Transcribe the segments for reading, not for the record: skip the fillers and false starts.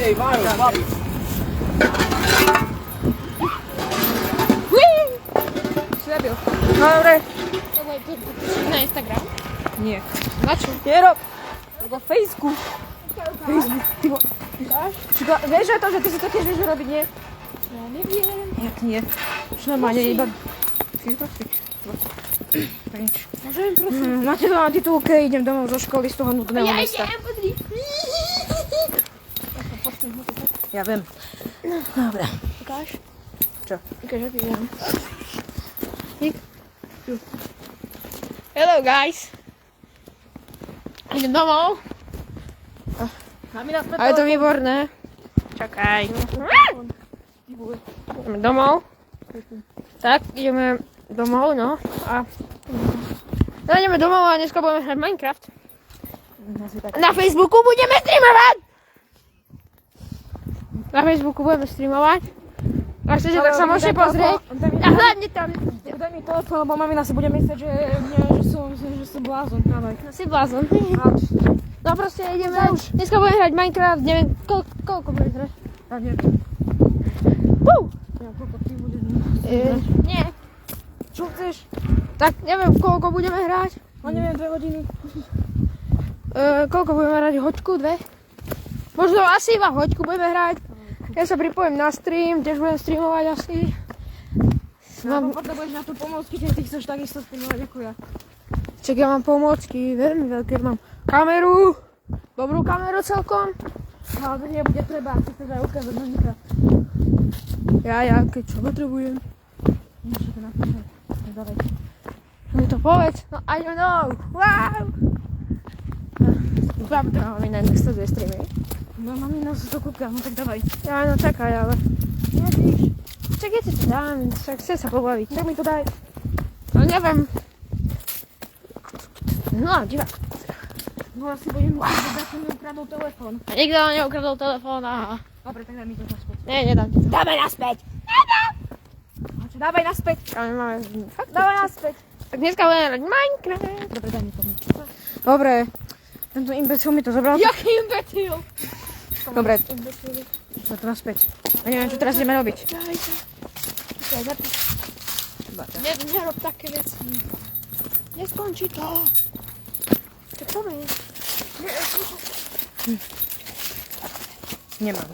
Ej, mają, babi. Zabił. No dobre. Na Instagram? Nie. Na czym? Nie rob. Tylko Facebooku. Facebook. Wiesz, że to, że ty sobie takie rzeczy robić, nie? Ja nie wiem. Jak nie? Już normalnie nie Możemy po prostu... Macie to na tytułkę, idziemy domov zo školy z toho nudného Ja mesta. nie, podri. Ja viem. Dobre. Ukáž? Čo? Ukáž, jak idem. Hello guys. Idem domov. Ale to výborné. Čakaj. Ideme domov. Tak, ideme domov, no. A... No, ideme domov a dneska budeme hrať Minecraft. Na Facebooku budeme streamovať! Na Facebooku budeme streamovať. A chcete, tak sa môžete pozrieť. A hlavne tam... Daj mi telefón, lebo mamina si bude myslieť, že som blázon. Dávaj. No si blázon. No proste ideme, dneska budeme hrať Minecraft, neviem, koľko budeme hrať? Ja neviem. Ja, koľko ty budeš? Nie. Čo chceš? Tak neviem, koľko budeme hrať. No neviem, 2 hodiny. Koľko budeme hrať? Hoďku, 2? Možno asi iba hoďku budeme hrať. Ja sa pripojím na stream, tiež budem streamovať asi. No, potrebuješ na tú pomôcky, keď ty chceš takisto streamovať ako ja. Čak, ja mám pomôcky, veľmi veľké, mám kameru, dobrú kameru celkom. Ale to nebude treba, ty chceš aj ukázať na Minecraft. Ja, keď čo potrebujem. Niečo to napíšem. Dávaj. Mi to povedz. No, I don't know. Wow. Dúfam, že mamina nesleduje streamy. No mamina sa to kúka, no tak dávaj. Ja, no čakaj, ale... Ježiš. Čak, ja ti to dám, však chcem sa pobaviť. Tak mi to daj. No neviem. No, divák. No asi budem musieť, že ja som mi ukradol telefón. A nikto neukradol telefón, aha. Dobre, tak daj mi to naspäť. Nie, nedám ti to. Dávaj naspäť! Dávaj naspäť! Ale máme... Fakt, Dávaj naspäť! tak dneska budeme hrať Minecraft. Dobre, daj mi to. Dobre. Tento imbecil mi to zobral. Jaký imbecil? Dobre. Čo to naspäť? A neviem, čo teraz ideme robiť. Daj to. Počkaj, zapíš. Nerob také veci. Neskončí to. Tak pomeň. Nemám.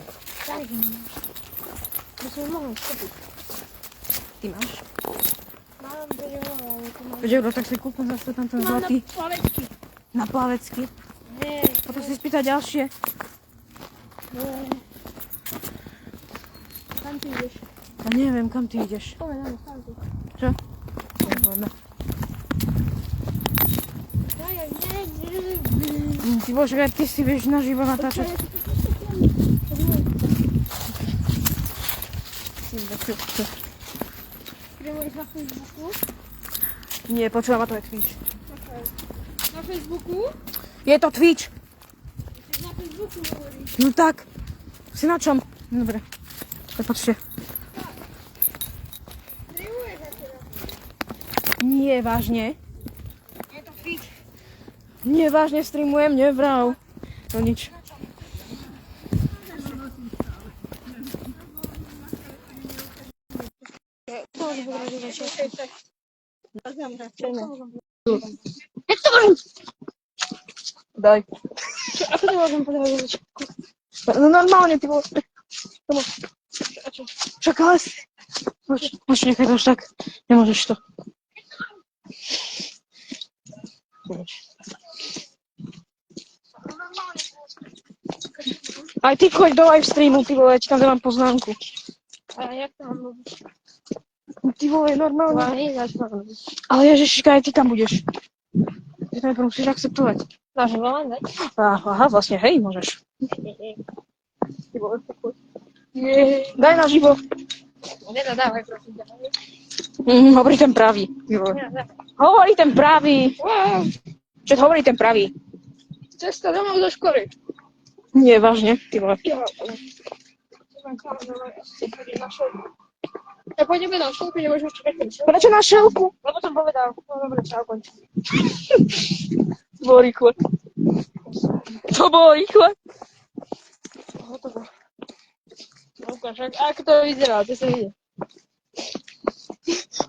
Daj mi. My sme mohli skopiť. Ty máš? Mám 5 euro, ale to mám. 5 euro, tak si kúpim zase tam ten Mám na zlatý. plavecky. Na plavecky. Nie. Potom si spýtať ďalšie. Kam ty ideš? Ja neviem, kam ty ideš. Pomeň, tam tu. Čo? Poďme. Ty bože, ty si vieš naživo natáčať. Streamuješ na Facebooku? Nie, počúvam, a to je Twitch. Na Facebooku? Je to Twitch! Na Facebooku hovoríš. No tak. Si na čom? Dobre. Tak počte. Streamuješ ako na Nie, vážne. Je to Twitch. Nie, vážne streamujem, nevrav. No nič. Jak to môžem? Daj. Ako to môžem podávať? No normálne, ty vole. Čakala si. Poč, nechaj to už tak. Nemôžeš to. Aj ty choď do live streamu, ty vole, ja ti tam dám poznámku. A jak to mám robiť? Ty vole, normálne. Začínam. Ale ježiška, aj ty tam budeš. Ty to najprv musíš akceptovať. Naživo len, daj? Aha, vlastne, hej, môžeš. Ty vole, poď. Daj naživo. Nedadávaj, prosím ťa. Hovorí ten pravý. Hovorí ten pravý. Wow. Čo hovorí ten pravý? Cesta domov do školy. Nie, vážne, ty vole. Ja pôjdeme na školku, nebudeš už čakať. Prečo na šelku? Lebo som povedal. No dobre, čau, končím. To bolo rýchle. To bolo rýchle. Hotovo. ukáž, ako to vyzerá, to sa vidie.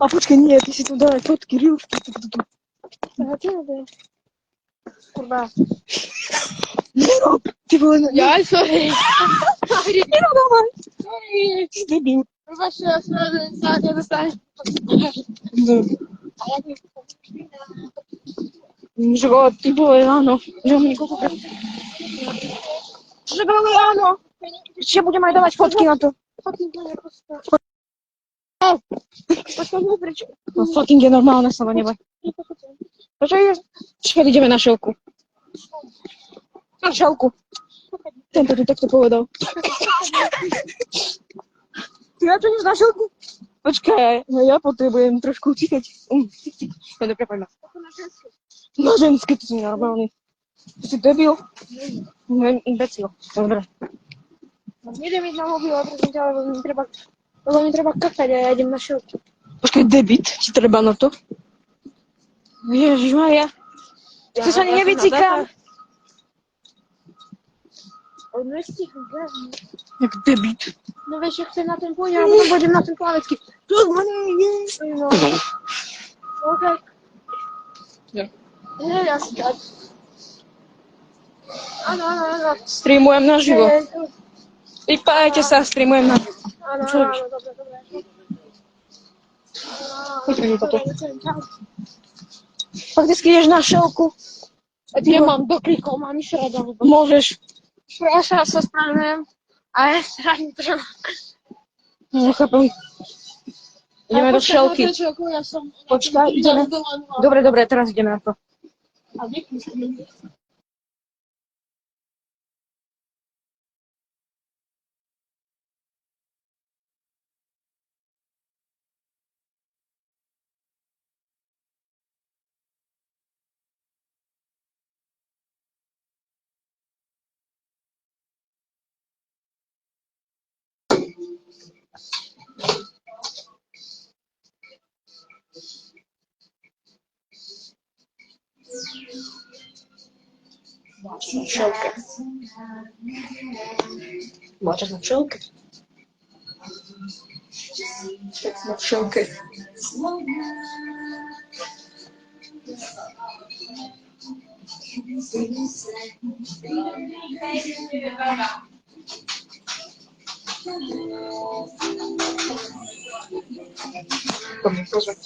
A počkej, nie, ty si tu daj fotky, rýlky. A čo to je? Kurva. Nerob! Ty vole, Ja, sorry. nerodávaj! Sorry. Ty si debil. Prepačte, ja sa nedostane. A jak mi Že go, ty vole, áno. Že on mi koľko Že go, áno. Ešte budem aj dávať fotky na to. No, fucking je normálne slovo, neboj. Prečo je? Čakaj, ideme na šelku. Na šelku. Tento tu takto povedal. Ty na čo ideš na šelku? Počkaj, no ja potrebujem trošku utíkať. No dobre, poďme. Na ženské, ty si normálny. Ty si debil? Imbecil. Dobre. Idem ísť na mobil, prosím ťa, lebo mi treba kakať a ja idem na šelku. Počkaj, debit ti treba na to? Ježišmaria. Ja sa ani nevycikám. No je stichom, jasne. Jak debit. No vieš, ja chcem na ten pôjde a potom pôjdem na ten plavecký. Tak ma nejdeš. No. OK. Ja. Ja si dať. Áno. Streamujem naživo. Vypájajte sa, streamujem na... Áno, Čo robíš? dobre. Poďme mi toto. Fakticky ideš na šelku. Nemám do klikov, mám išrať. Môžeš. Ja sa spravujem. A ja strašne treba. No, chápem. Ideme do šelky. Počkaj, ideme. Dobre, teraz ideme na to. A vypustím. Na šelke. Máčas na šelke? Na šelke. Poďme, pozor.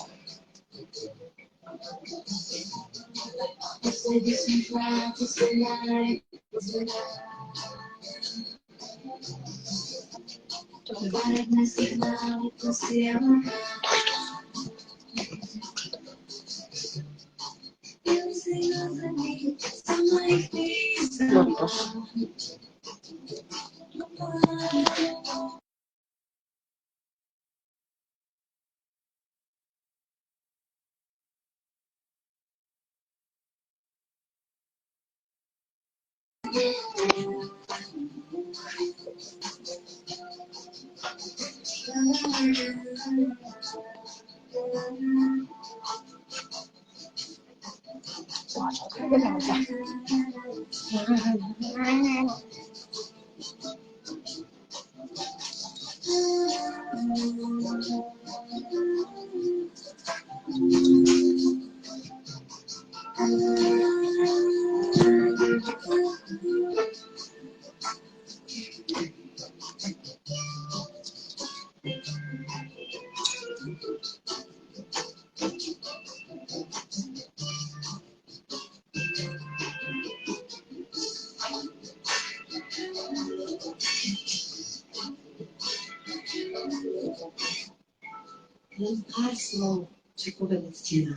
Len pár slov, čo povedať ti má.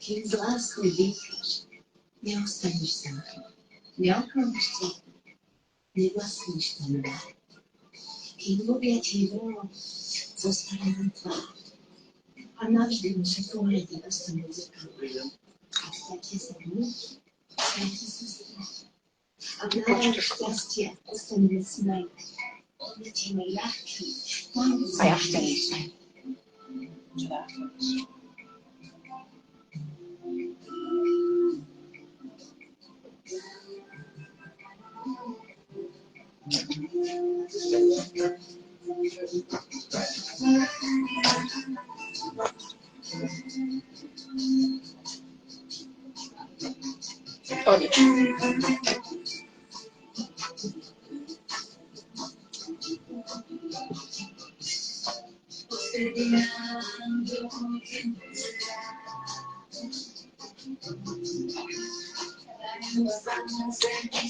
Kým s láskou dýcháš, neostaneš sám. Neoklameš sa, nevlastníš ten dar. Kým v objatí vôľ, zostane len tvár. A navždy naše pohľady ostanú zrkadlom. A stretne sa vnúť, stretne sa strach. A v návrhu šťastia ostaneme smeť. Odletíme ľahký, A ja chcem. O nič.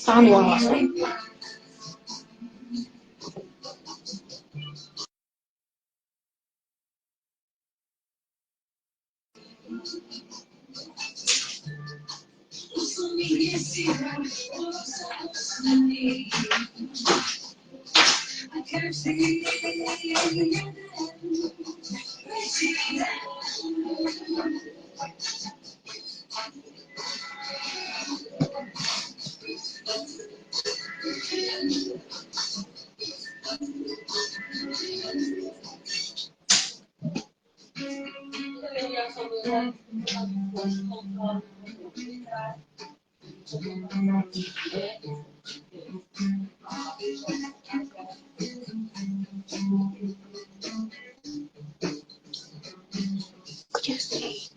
Manuál. Kde si?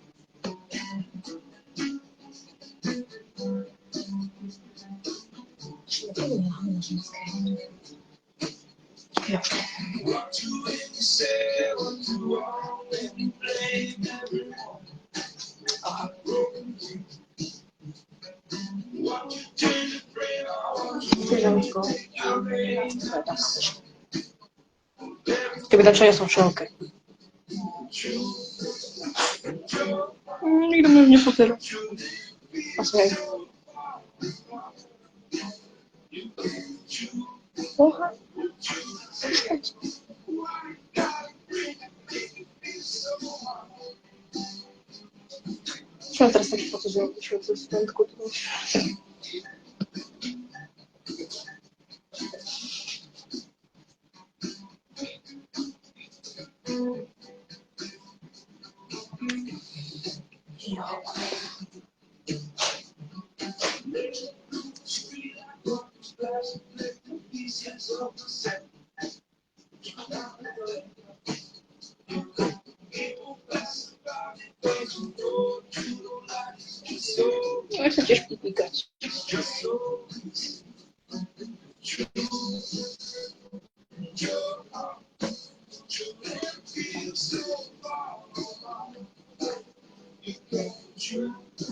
Ja. Aha. Piżamko. Keby dačo, ja som v šelke. Nikto mi už nepozerá. Asi aj. Boha. Čo mám teraz taký pocit, že odišiel cez studentku? Ja chcem tiež pípikať.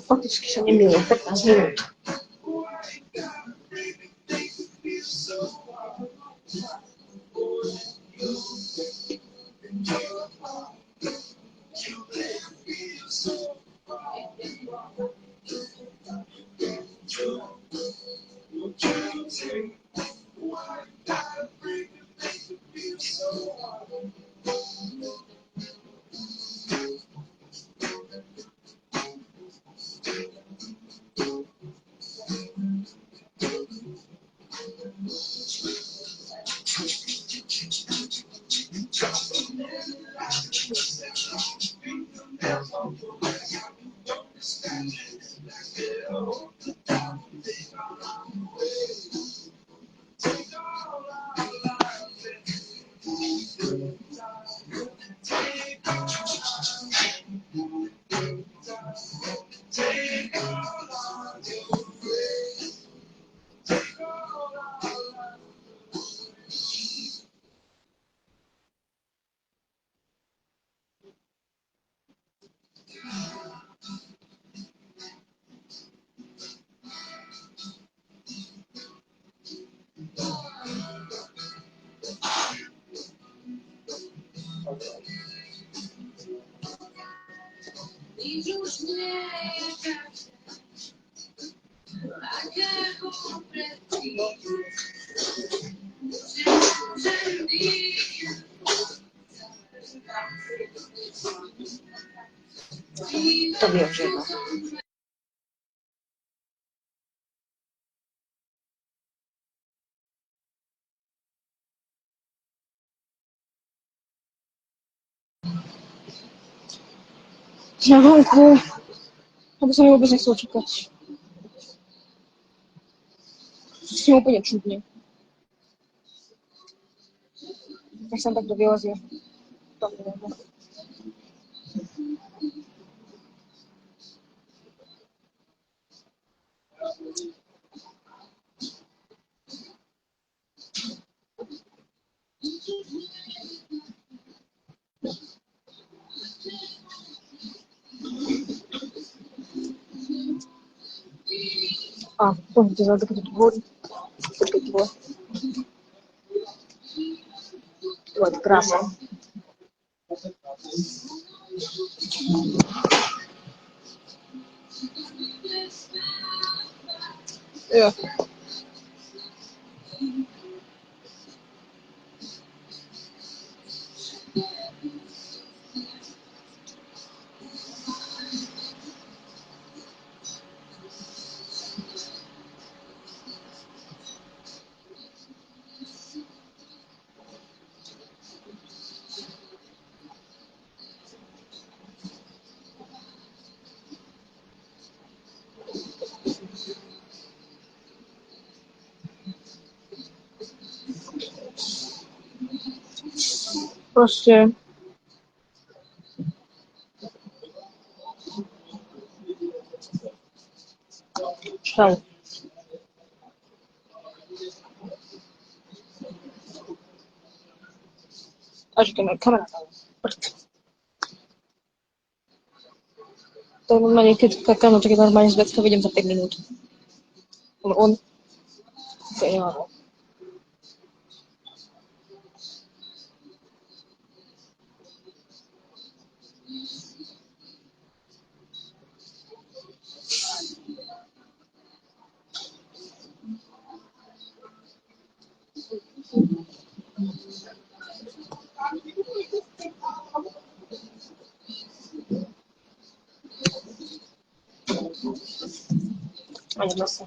Fakticky sa nemýlim, 15 minút. To viem, že no. Na vonku, aby sa mi vôbec nechcel čakať. S tým úplne čudne. tak sem tak to vylezie. To neviem. A, to za to tu horí. Počkej, ty vole. To je krása. Jo. Proste šťavu. A že to je moja kamera. Prd. To je normálne, keď kakám, tak je normálne z vecka vidím za 5 minút. On. To je nemám. Ani zase.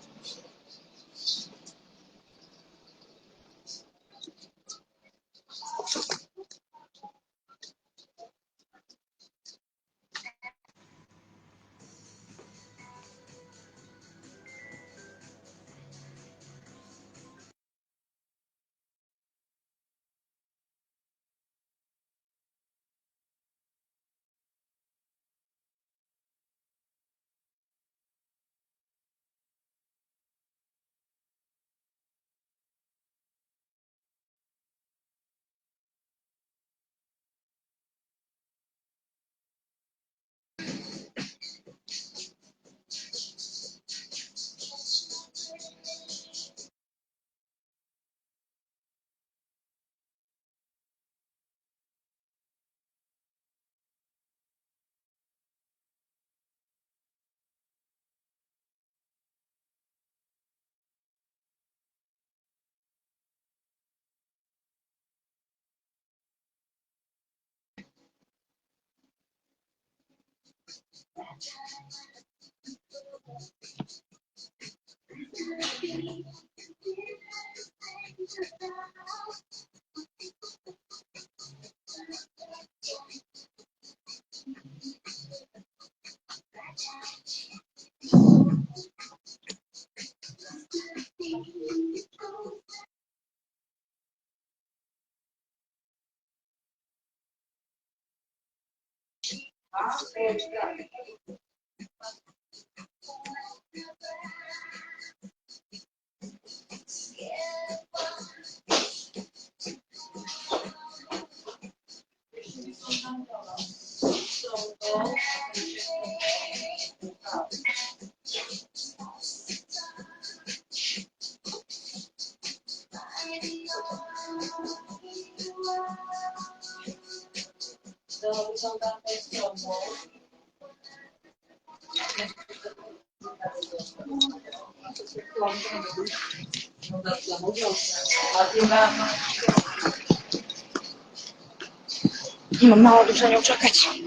Mám málo duša ňou čakať.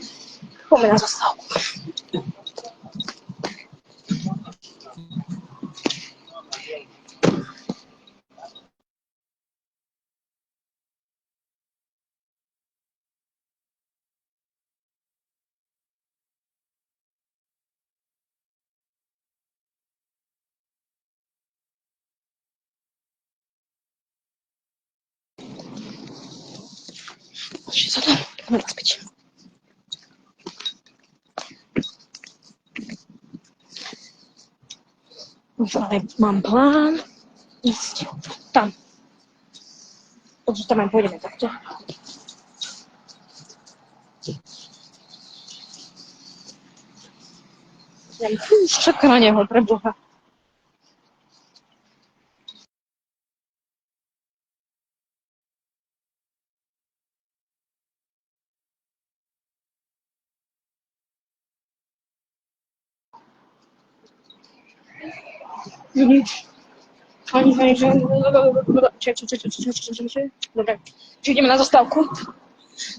Poďme na zastávku. Ešte sa tam, poďme naspäť. Ale mám plán ísť tam. Takže tam aj pôjdeme takto. Už čaká na neho, pre Boha. Nič. Ani sa nič. Dobre, či ideme na zastávku?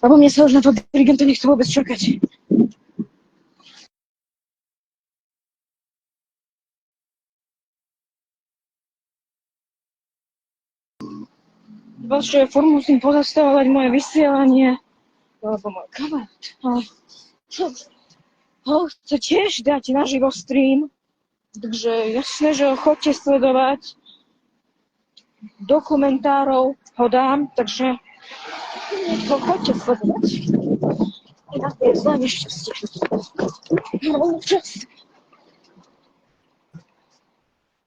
Lebo mne sa už na to dirigenta nechce vôbec čakať. Vaše formu musím pozastavovať moje vysielanie, lebo môj kamarát ho chce tiež dať naživo stream. Takže jasné, že ho chodte sledovať. Do komentárov ho dám, takže ho chodte sledovať. I na tej zlé nešťastie. No, čas.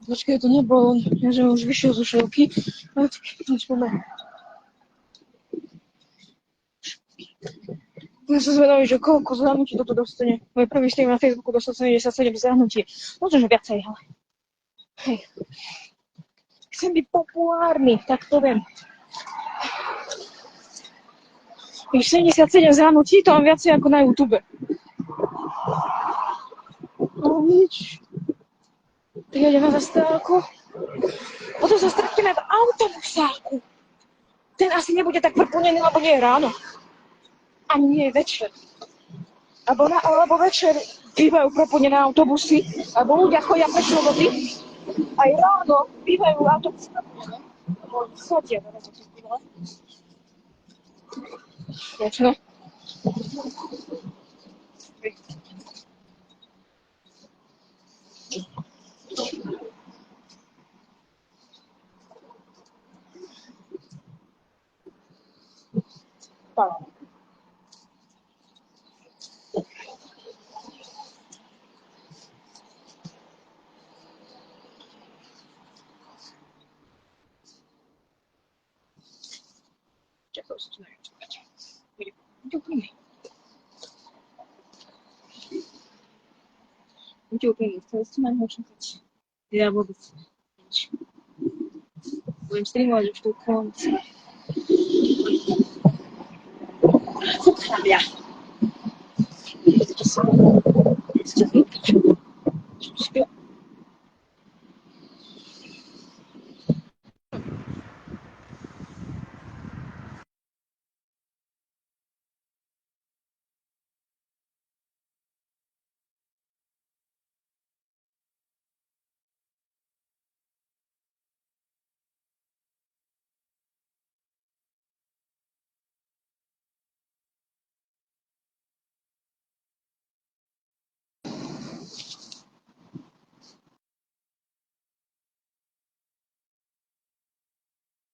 Počkej, to nebol on, že už vyšiel zo šelky. Ja som zvedavý, že koľko zahrnutí toto dostane. Môj prvý stream na Facebooku dostal 77 zahrnutí. Možno, že viacej, ale... Hej. Chcem byť populárny, tak to viem. Už 77 zahrnutí, to mám viacej ako na YouTube. No nič. Tak idem na zastávku. Potom sa stretneme v autobusáku. Ten asi nebude tak preplnený, lebo nie je ráno. Ani nie je večer. Alebo večer bývajú preplnené autobusy, alebo ľudia chodia pešo do vody. Aj ráno bývajú autobusy preplnené. Lebo chodia na to býva. Čo? Čakal som na čakať. Buďte úprimní. Buďte úprimní, chceli ste ma neho čakať. Ja vôbec nič. Budem streamovať už tu konci. Co tam ja? Chcete sa vypíču.